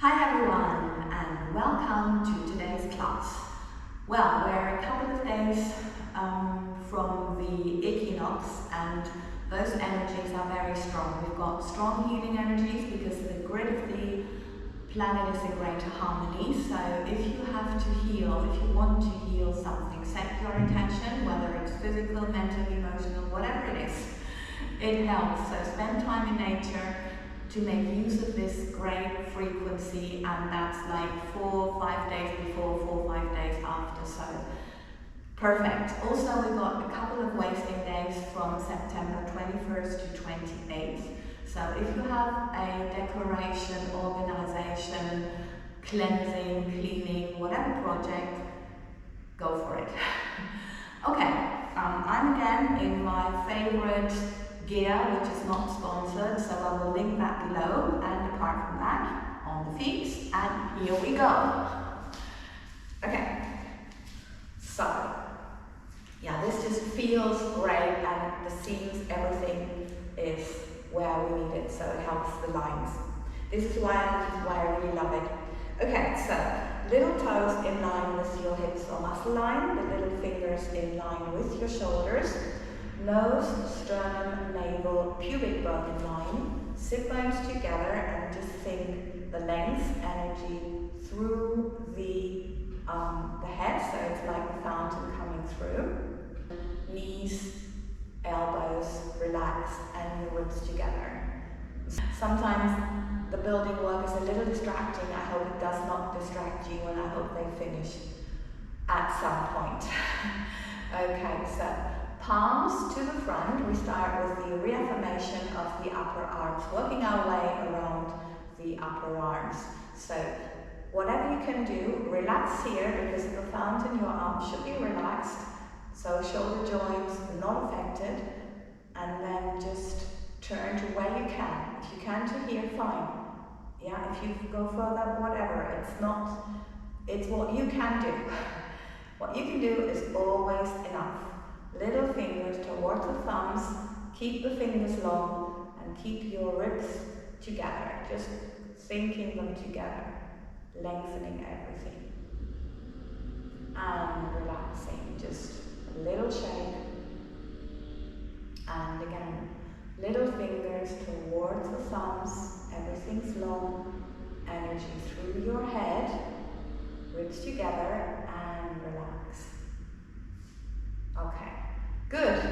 Hi everyone, and welcome to today's class. Well, we're a couple of days from the equinox, and those energies are very strong. We've got strong healing energies because the grid of the planet is in greater harmony. So if you have to heal, if you want to heal something, set your intention, whether it's physical, mental, emotional, whatever it is, it helps. So spend time in nature to make use of this great frequency, and that's like 4 or 5 days before, 4 or 5 days after, so perfect. Also, we've got a couple of wasting days from September 21st to 28th. So if you have a decoration, organization, cleansing, cleaning, whatever project, go for it. Okay, I'm again in my favorite gear, which is not sponsored, so I will link that below, and apart from that, on the feet, and here we go. Okay, so yeah, this just feels great, and the seams, everything is where we need it, so it helps the lines. This is why I really love it. Okay, so little toes in line with your hips or muscle line, the little fingers in line with your shoulders, nose, sternum, navel, pubic bone in line, sit bones together, and just think the length energy through the head, so it's like a fountain coming through. Knees, elbows relaxed, and your ribs together. Sometimes the building work is a little distracting. I hope it does not distract you, and I hope they finish at some point. Okay, so palms to the front. We start with the reaffirmation of the upper arms, working our way around the upper arms. So whatever you can do, relax here, because the fountain, your arms should be relaxed. So shoulder joints not affected, and then just turn to where you can. If you can to here, fine. Yeah, if you go further, whatever. It's what you can do. What you can do is always enough. Little fingers towards the thumbs, keep the fingers long, and keep your ribs together, just sinking them together, lengthening everything, and relaxing, just a little shake, and again, little fingers towards the thumbs, everything's long, energy through your head, ribs together, and relax. Okay. Good.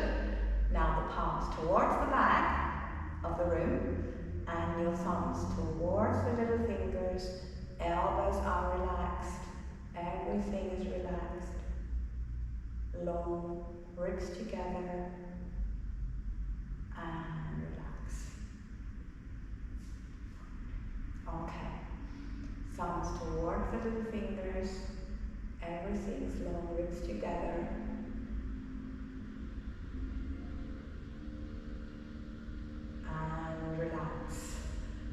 Now the palms towards the back of the room, and your thumbs towards the little fingers. Elbows are relaxed. Everything is relaxed. Long, ribs together, and relax. Okay. Thumbs towards the little fingers. Everything's long, ribs together. And relax.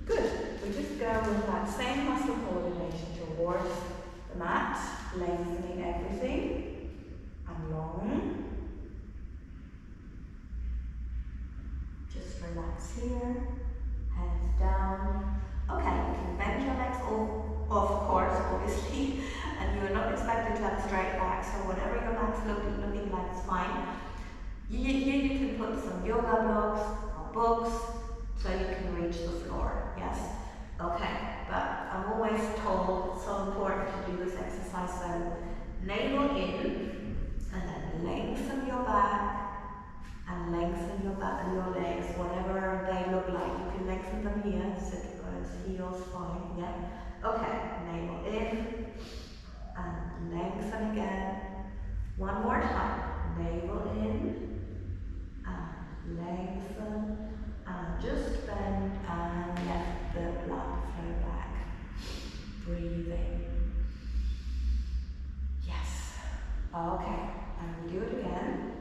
Good. We just go with that same muscle coordination towards the mat, lengthening everything, and long. Just relax here, hands down. Okay, you can bend your legs of course, obviously, and you are not expected to have a straight back, so whatever your back's looking like is fine. Here you can put some yoga blocks, books, so you can reach the floor, yes? Okay, but I'm always told it's so important to do this exercise, so navel in, and then lengthen your back, and lengthen your back and your legs, whatever they look like. You can lengthen them here, sit bones, heels, fine, yeah? Okay, navel in, and lengthen again. One more time, navel in, and lengthen, and just bend and let the blood flow back. Breathing. Yes. Okay, and we do it again.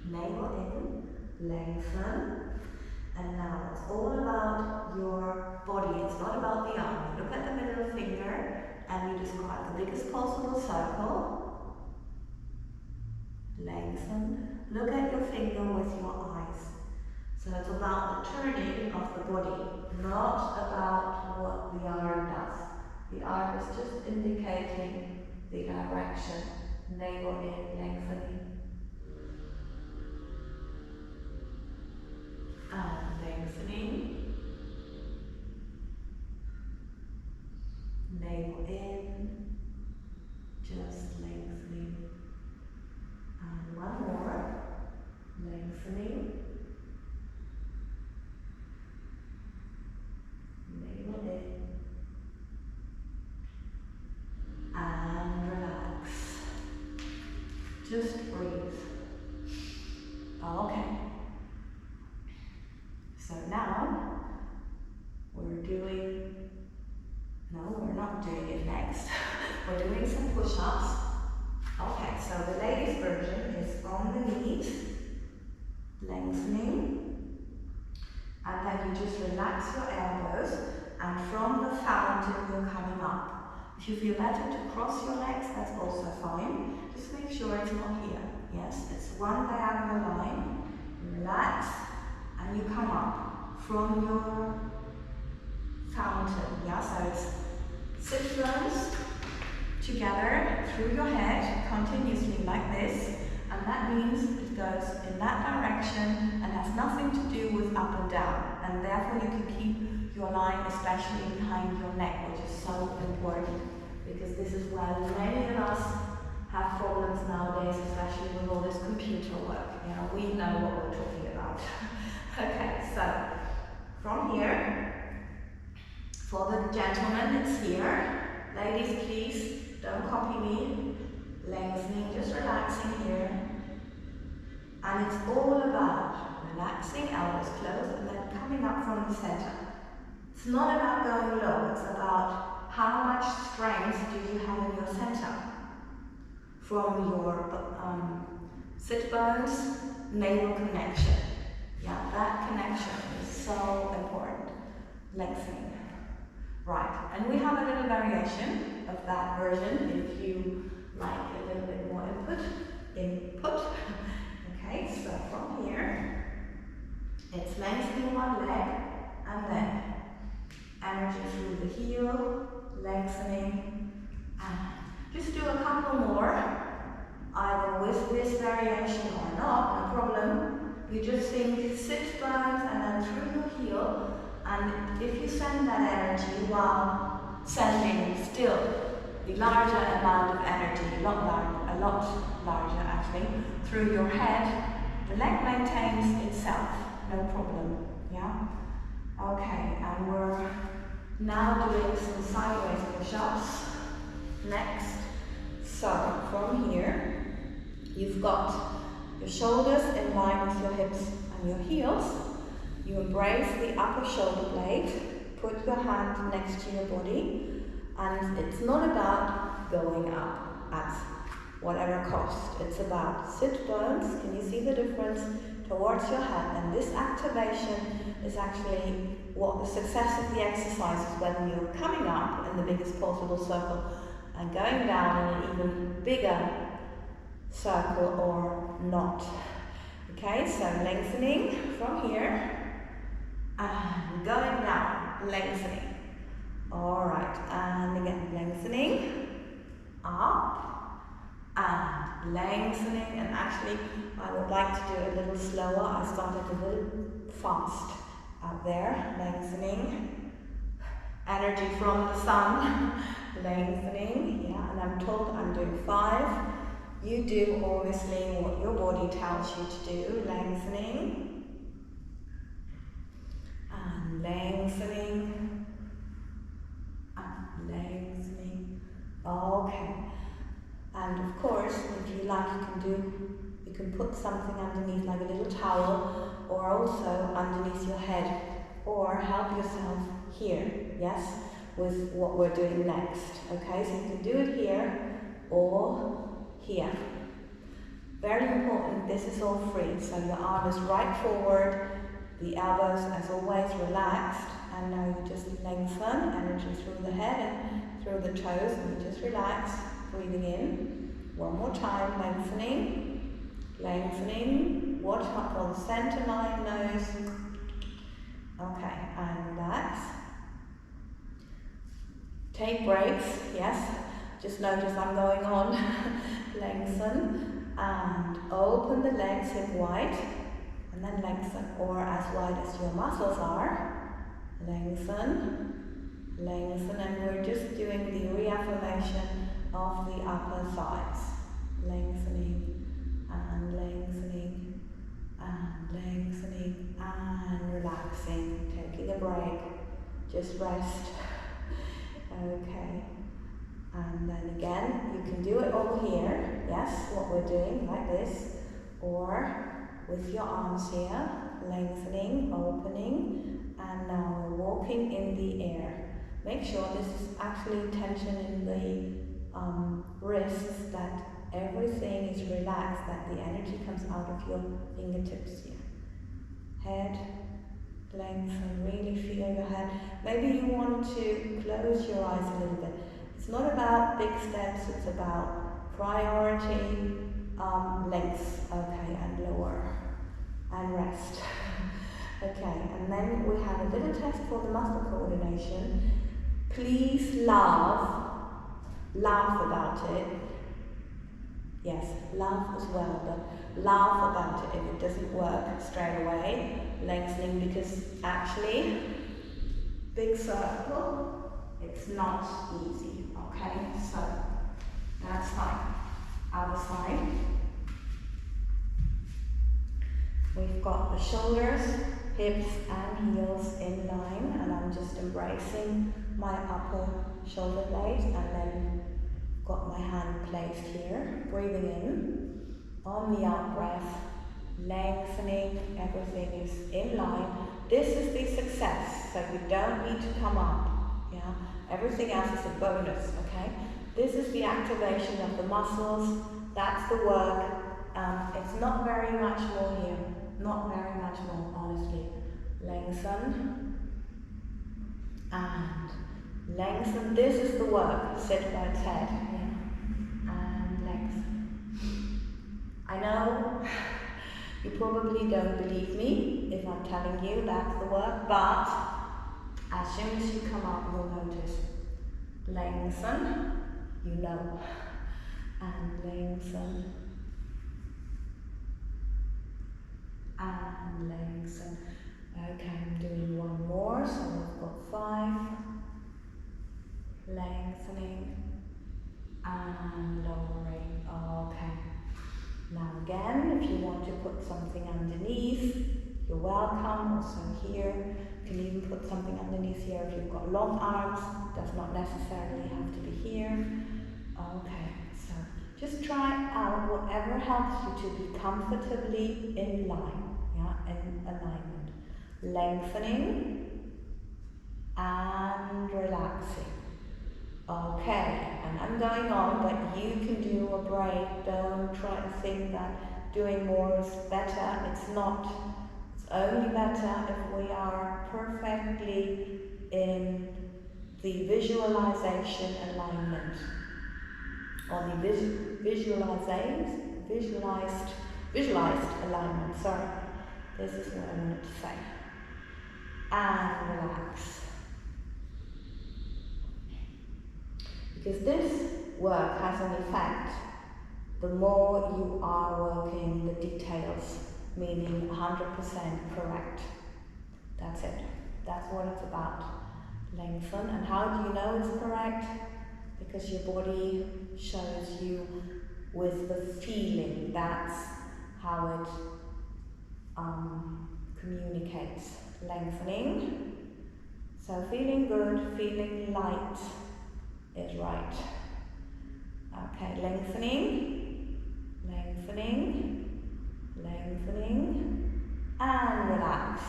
Navel in, lengthen, and now it's all about your body. It's not about the arm. Look at the middle finger, and you describe the biggest possible circle. Lengthen. Look at your finger with your eyes. So it's about the turning of the body, not about what the arm does. The arm is just indicating the direction. Navel in, lengthening. And lengthening. Navel in, just lengthening. And one more, lengthening. Navel in. And relax. Just breathe. Okay. So now we're not doing it next. We're doing some push-ups. Okay, so the ladies' version is from the knees, lengthening, and then you just relax your elbows, and from the fountain you're coming up. If you feel better to cross your legs, that's also fine. Just make sure it's not here. Yes, it's one diagonal line. You relax, and you come up from your fountain. Yeah, so it's sit bones together through your head continuously like this, and that means it goes in that direction and has nothing to do with up and down, and therefore you can keep your line especially behind your neck, which is so important, because this is where many of us have problems nowadays, especially with all this computer work. You know, we know what we're talking about. Okay, so from here, for the gentlemen, it's here. Ladies, please don't copy me. Lengthening, just relaxing here. And it's all about relaxing, elbows closed, and then coming up from the center. It's not about going low, it's about how much strength do you have in your center. From your sit bones, navel connection. Yeah, that connection is so important. Lengthening. Right, and we have a little variation of that version if you like a little bit more input. Okay, so from here, it's lengthening one leg, and then energy through the heel, lengthening, and just do a couple more, either with this variation or not, no problem. You just think sit bones and then through your heel, and if you send that energy while sending still the larger amount of energy, a lot larger actually, through your head, the leg maintains itself, no problem, yeah? Okay, and we're now doing some sideways push-ups next. So, from here, you've got your shoulders in line with your hips and your heels. You embrace the upper shoulder blade, put your hand next to your body, and it's not about going up at whatever cost. It's about sit bones, can you see the difference, towards your head, and this activation is actually what the success of the exercise is, whether you're coming up in the biggest possible circle and going down in an even bigger circle or not. Okay, so lengthening from here, and going down, lengthening. Alright, and again, lengthening, up, and lengthening, and actually I would like to do it a little slower. I started a little fast out there, lengthening, energy from the sun, lengthening, yeah, and I'm told I'm doing 5. You do obviously what your body tells you to do, lengthening, and lengthening, and lengthening. Okay. And of course, if you like, you can put something underneath, like a little towel, or also underneath your head, or help yourself here, yes, with what we're doing next. Okay, so you can do it here or here. Very important, this is all free, so your arm is right forward, the elbows as always relaxed, and now you just lengthen, energy through the head and through the toes, and you just relax, breathing in. One more time, lengthening, lengthening, watch out for the center line, nose, Okay, and relax. Take breaks, yes. Just notice I'm going on. Lengthen and open the legs hip wide, and then lengthen, or as wide as your muscles are. Lengthen, lengthen, and we're just doing the reaffirmation of the upper thighs. Lengthening and lengthening and lengthening and relaxing, taking a break, just rest. Okay, and then again, you can do it over here, yes, what we're doing, like this, or with your arms here, lengthening, opening, and now we're walking in the air. Make sure this is actually tension in the wrists, that everything is relaxed, that the energy comes out of your fingertips here. Head, lengthen, really feel your head. Maybe you want to close your eyes a little bit. It's not about big steps, it's about priority, length, okay, and lower, and rest. Okay, and then we have a little test for the muscle coordination. Please laugh about it. Yes, laugh as well, but laugh about it if it doesn't work straight away. Lengthening, because actually, big circle, it's not easy, okay? So, that's fine. Other side. We've got the shoulders, hips and heels in line, and I'm just embracing my upper shoulder blade, and then got my hand placed here, breathing in, on the out breath, lengthening, everything is in line. This is the success, so you don't need to come up, yeah? Everything else is a bonus, okay? This is the activation of the muscles, that's the work. It's not very much more here, not very much more, honestly. Lengthen, and lengthen, this is the work, sit bones head, yeah? And lengthen. I know you probably don't believe me if I'm telling you that's the work, but as soon as you come up, you'll notice. Lengthen, you know, and lengthen, and lengthen. Okay, I'm doing one more, so we've got 5. Lengthening and lowering. Okay. Now again, if you want to put something underneath, you're welcome. Also here, you can even put something underneath here if you've got long arms. Does not necessarily have to be here. Okay, so just try out whatever helps you to be comfortably in line, yeah, in alignment. Lengthening and relaxing. Okay, and I'm going on, but you can do a break. Don't try to think that doing more is better. It's not. It's only better if we are perfectly in the visualization alignment, or the visualized alignment. Sorry, this is what I wanted to say. And relax. Because this work has an effect the more you are working the details, meaning 100% correct. That's it. That's what it's about. Lengthen. And how do you know it's correct? Because your body shows you with the feeling. That's how it communicates. Lengthening. So feeling good, feeling light is right. Okay, lengthening, lengthening, lengthening, and relax.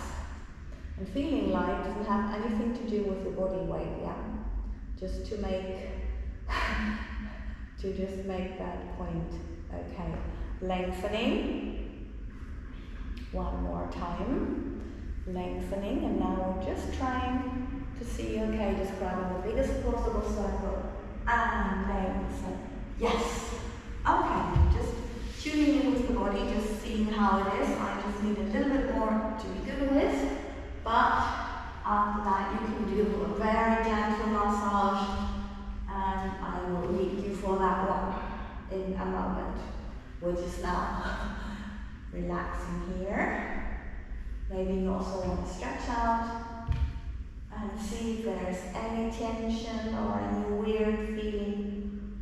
And feeling light doesn't have anything to do with your body weight, yeah? Just to make that point. Okay, lengthening. One more time. Lengthening, and now we're just trying to see, okay, just grabbing the biggest possible circle and lengthen. Yes. Okay, just tuning in with the body, just seeing how it is. I just need a little bit more to be good with. But after that you can do a very gentle massage, and I will lead you for that one in a moment. We're just now relaxing here. Maybe you also want to stretch out and see if there's any tension or any weird feeling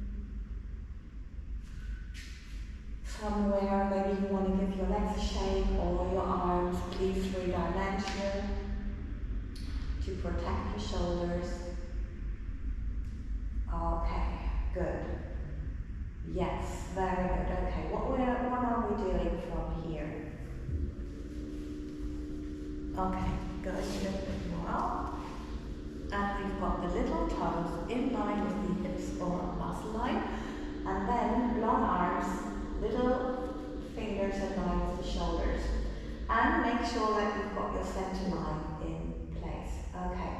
somewhere. Maybe you want to give your legs a shake or your arms, please, three-dimensional to protect your shoulders. Okay, good. Yes, very good. Okay, what are we doing from here? Okay, good, good, well. And we've got the little toes in line with the hips or muscle line, and then long arms, little fingers in line with the shoulders, and make sure that you've got your center line in place. Okay,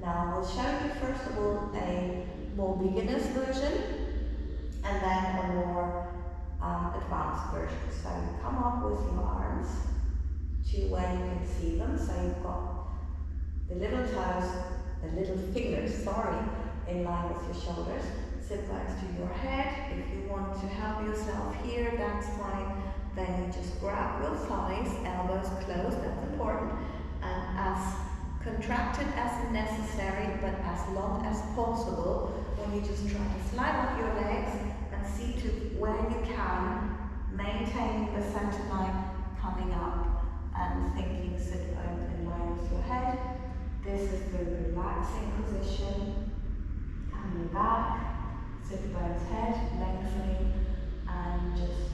now we'll show you first of all a more beginner's version, and then a more advanced version. So you come up with your arms to where you can see them. So you've got the little toes, the little fingers, in line with your shoulders. Sit back to your head. If you want to help yourself here, that's fine. Then you just grab your thighs, elbows closed, that's important, and as contracted as necessary, but as long as possible. When you just try to slide up your legs and see to where you can, maintaining the center line, coming up and thinking sit bones in line with your head. This is the relaxing position. Coming back, sit bones head, lengthening, and just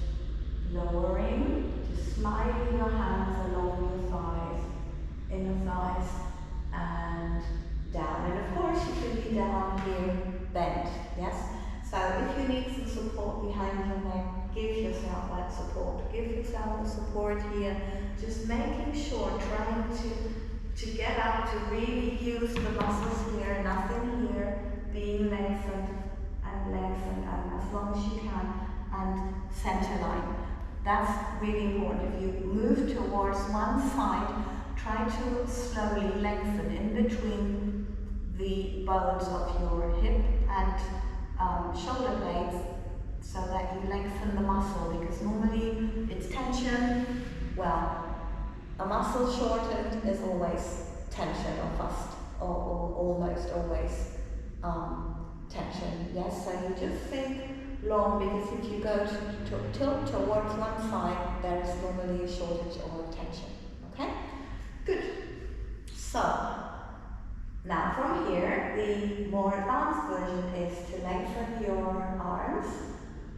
lowering, just sliding your hands along your thighs, inner thighs, and down. And of course you can be down here, bent, yes? So if you need some support behind your neck, give yourself that support. Give yourself the support here. Just making sure, trying to get up, to really use the muscles here, nothing here, being lengthened, and as long as you can, and center line. That's really important. If you move towards one side, try to slowly lengthen in between the bones of your hip and shoulder blades, so that you lengthen the muscle, because normally it's tension. Well, a muscle shortened is always tension, or fast, or almost always tension. Yes, so you just think long, because if you go to tilt towards one side, there is normally a shortage or tension. Okay? Good. So, now from here, the more advanced version is to lengthen your arms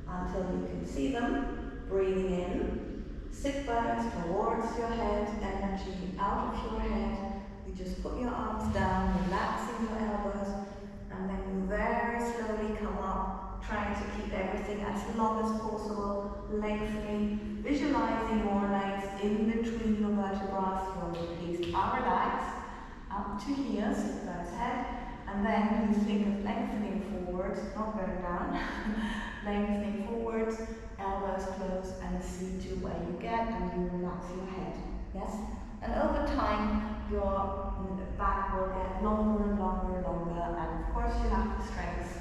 until you can see them, breathing in, sit bones towards your head, energy out of your head. You just put your arms down, relaxing your elbows, and then you very slowly come up, trying to keep everything as long as possible, lengthening, visualizing more length in between your vertebrae. Your obliques are relaxed, up to here, sit bones head, and then you think of lengthening forwards, not going down, lengthening forwards, elbows closed, and see to where you get, and you relax your head. Yes? And over time, your back will get longer and longer and longer, and of course you'll have the strength.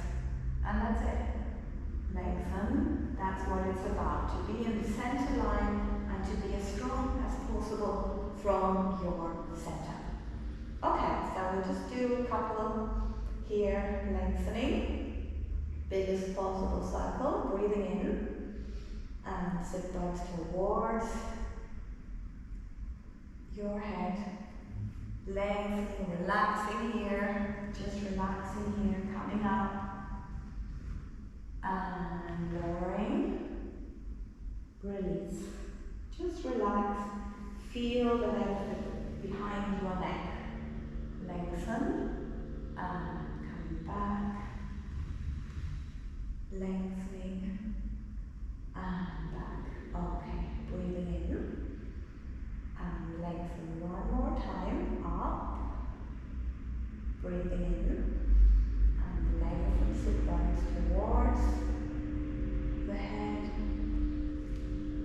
And that's it. Lengthen, that's what it's about, to be in the center line and to be as strong as possible from your center. Okay, so we'll just do a couple here, lengthening, biggest possible circle, breathing in, and sit bones towards your head, lengthening, relaxing here, just relaxing here, coming up, and lowering, release, just relax, feel the length behind your neck, lengthen, and coming back, lengthening, and back. Okay, breathing in, and lengthen one more time, up, breathing in, and lengthen, sit bones towards the head,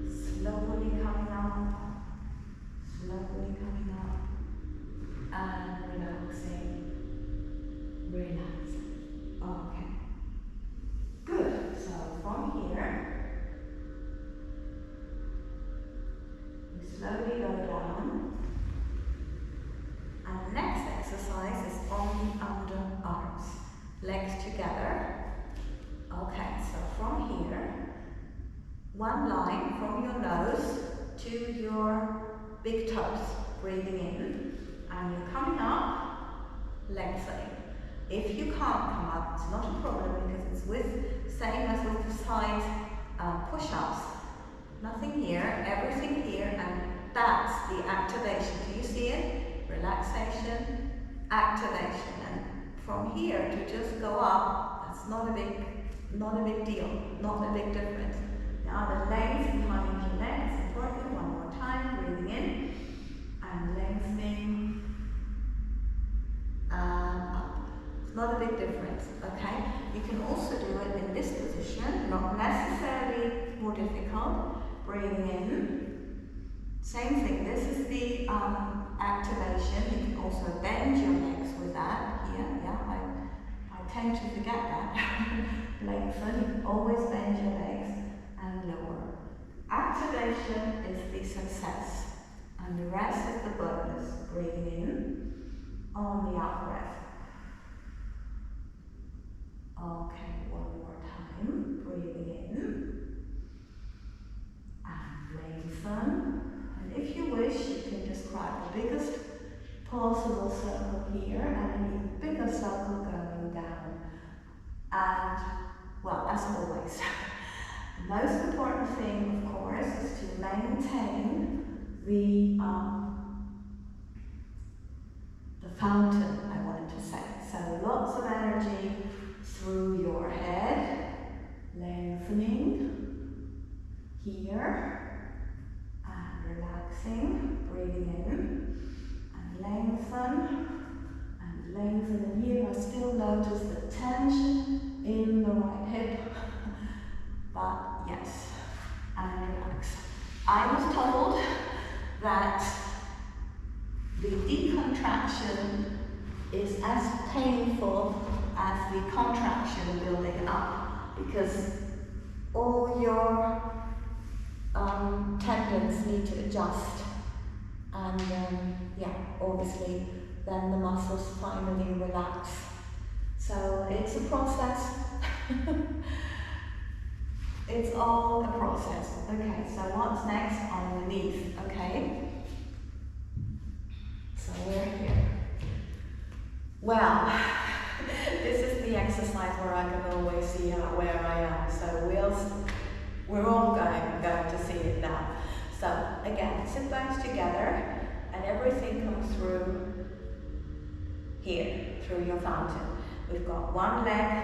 slowly coming up, slowly go down. And the next exercise is on the underarms. Legs together. Okay, so from here, one line from your nose to your big toes. Breathing in. And you're coming up, lengthening. If you can't come up, it's not a problem because it's same as with the side push-ups. Nothing here, everything here, and that's the activation. Do you see it? Relaxation, activation. And from here to just go up, that's not a big deal, not a big difference. Now the length behind your leg is important. One more time, breathing in. And lengthening and up. It's not a big difference, okay? You can also do it in this position, not necessarily more difficult. Breathing in. Same thing, this is the activation. You can also bend your legs with that. Here, yeah, I tend to forget that. Lengthen, you can always bend your legs and lower. Activation is the success. And the rest is the bonus. Breathing in on the out breath. Okay, one more time. Breathing in. And lengthen. And if you wish, you can describe the biggest possible circle here and an even bigger circle going down. And, well, as always, the most important thing, of course, is to maintain the fountain, I wanted to say. So lots of energy through your head, lengthening here, and relaxing, breathing in, and lengthen, and here I still notice the tension in the right hip, but yes, and relax. I was told that the decontraction is as painful as the contraction building up because all your tendons need to adjust and yeah, obviously then the muscles finally relax. So it's a process. It's all a process. Okay, so what's next? Underneath, okay? So we're here. Well, this is the exercise where I can always see where I am. So we're all going to see it now. So again, sit bones together and everything comes through here, through your fountain. We've got one leg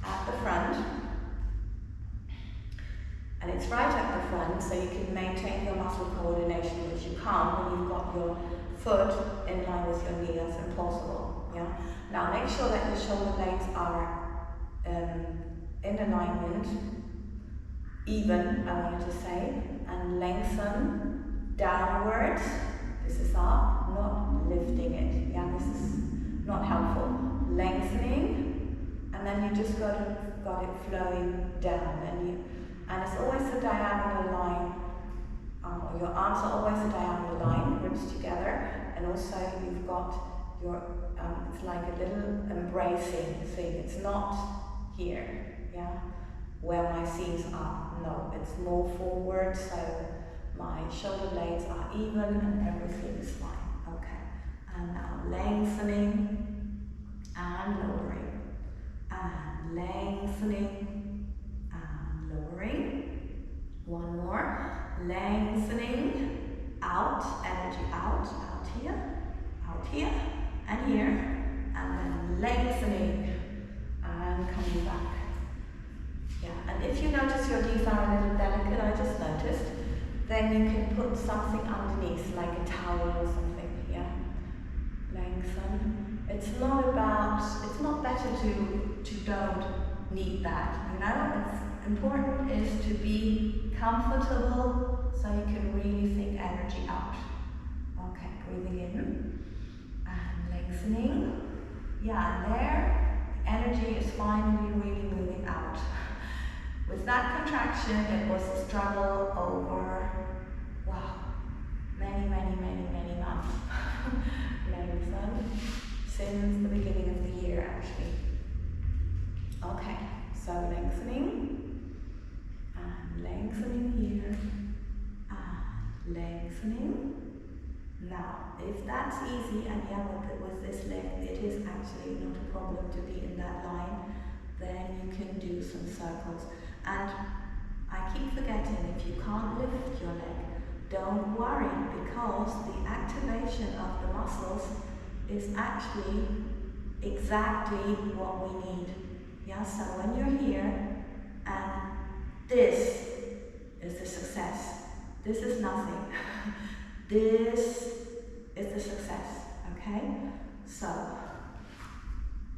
at the front. And it's right at the front, so you can maintain your muscle coordination, which you can't when you've got your foot in line with your knee. That's impossible. Yeah. Now make sure that your shoulder blades are in alignment, even, I wanted to say, and lengthen downwards. This is up, not lifting it. Yeah, this is not helpful. Lengthening, and then you just got it flowing down, and it's always a diagonal line. Your arms are always a diagonal line, ribs together, and also you've got your, it's like a little embracing thing. It's not here, yeah, where my seams are. No, it's more forward, so my shoulder blades are even and everything is fine. Okay, and now lengthening and lowering, and lengthening and lowering. One more. Lengthening, out, energy out here, and here, and then lengthening, and coming back. Yeah, and if you notice your knees are a little delicate, I just noticed, then you can put something underneath, like a towel or something, yeah? Lengthen. It's not better to don't need that, you know? It's important is to be comfortable so you can really think energy out. Okay, breathing in and lengthening. Yeah, and there, energy is finally really moving out. With that contraction, it was a struggle over, wow, many months. Lengthen since the beginning of the year, actually. Okay, so lengthening and lengthening here and lengthening. Now, if that's easy, and yeah, with this leg, it is actually not a problem to be in that line, then you can do some circles. And I keep forgetting, if you can't lift your leg, don't worry, because the activation of the muscles is actually exactly what we need. Yeah, so when you're here, and this is the success. This is nothing. This is the success, okay? So,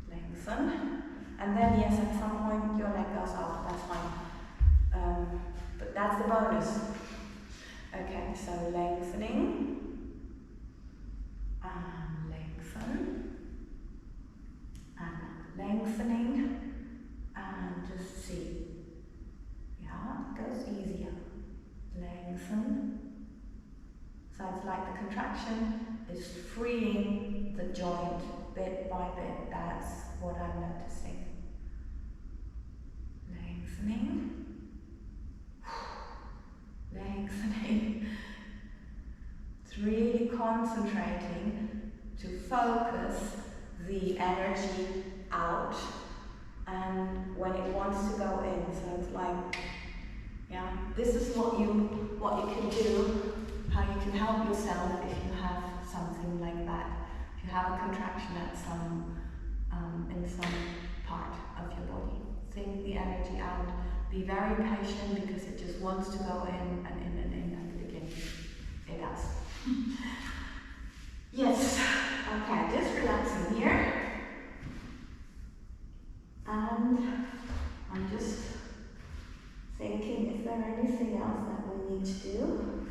lengthen. And then, yes, at some point your leg goes up, that's fine. But that's the bonus. Okay, so lengthening. And lengthen. And lengthening. And just see. Yeah, it goes easier. Lengthen. So it's like the contraction is freeing the joint bit by bit. That's what I'm noticing. Lengthening. Lengthening. It's really concentrating to focus the energy out and when it wants to go in. So it's like, yeah, this is what you can do. How you can help yourself if you have something like that. If you have a contraction at some in some part of your body, think the energy out. Be very patient because it just wants to go in and in and in at the beginning. It does. Yes. Okay, just relaxing here, and I'm just thinking, is there anything else that we need to do?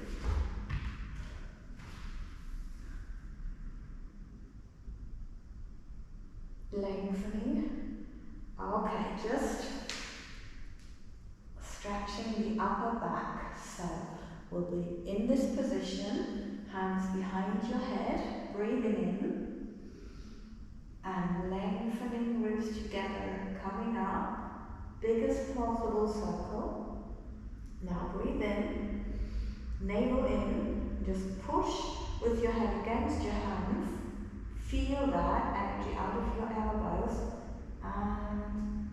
Lengthening. Okay, just stretching the upper back. So we'll be in this position, hands behind your head, breathing in and lengthening ribs together, coming up, biggest possible circle. Now breathe in, navel in, just push with your head against your hands. Feel that energy out of your elbows and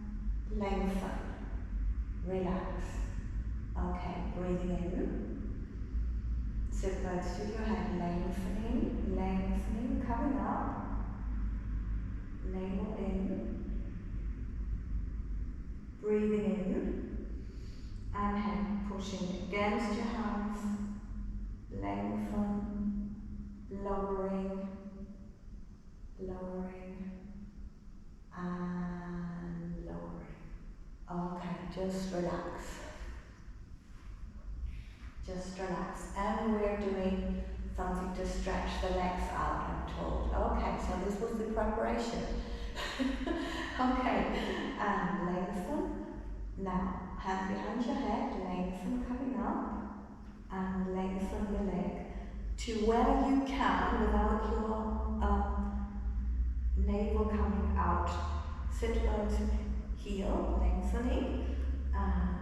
lengthen, relax. Okay, breathing in, sit bones to your head, lengthening, lengthening, coming up, navel in, breathing in, and head pushing against your hands, lengthen, lowering, lowering and lowering. Okay, just relax. Just relax. And we're doing something to stretch the legs out, I'm told. Okay, so this was the preparation. Okay, and lengthen. Now, hands behind your head, lengthen coming up, and lengthen the leg to where you can without your navel coming out. Sit bones heel, lengthening, and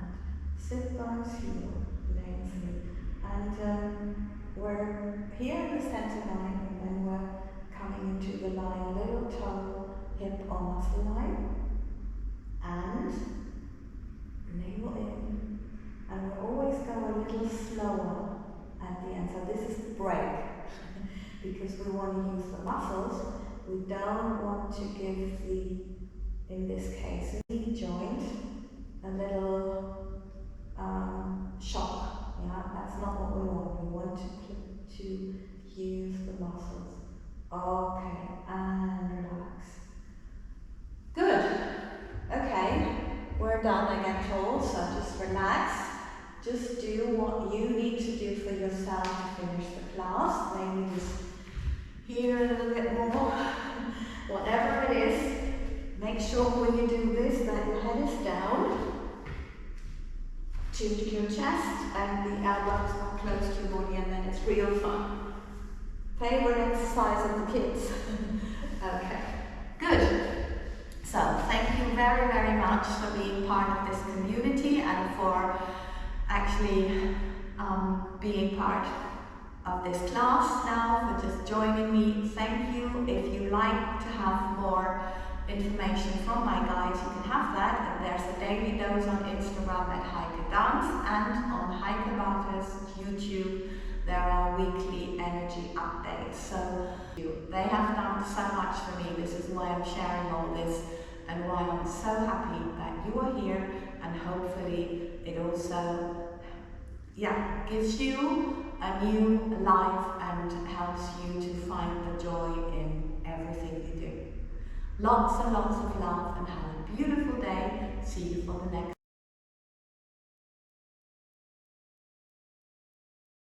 sit bones heel, lengthening. And we're here in the center line, and then we're coming into the line, little toe, hip or muscle line, and navel in. And we'll always go a little slower at the end. So this is the break, because we want to use the muscles. We don't want to give the, in this case, knee joint a little shock. Yeah, that's not what we want. We want to use the muscles. Okay, and relax. Good. Okay, we're done, I get told, so just relax. Just do what you need to do for yourself to finish the class. Maybe just here a little bit more. Whatever it is, make sure when you do this that your head is down. to your chest, and the elbows are close to your body, and then it's real fun. Favorite exercise of the kids. Okay, good. So thank you very, very much for being part of this community and for actually being part of this class now, for just joining me. Thank you. If you like to have more information from my guides, you can have that. And there's a daily dose on Instagram at Heike Dance, and on Heike Barter's YouTube there are weekly energy updates. So they have done so much for me. This is why I'm sharing all this, and why I'm so happy that you are here, and hopefully it also gives you a new life and helps you to find the joy in everything you do. Lots and lots of love, and have a beautiful day. See you for the next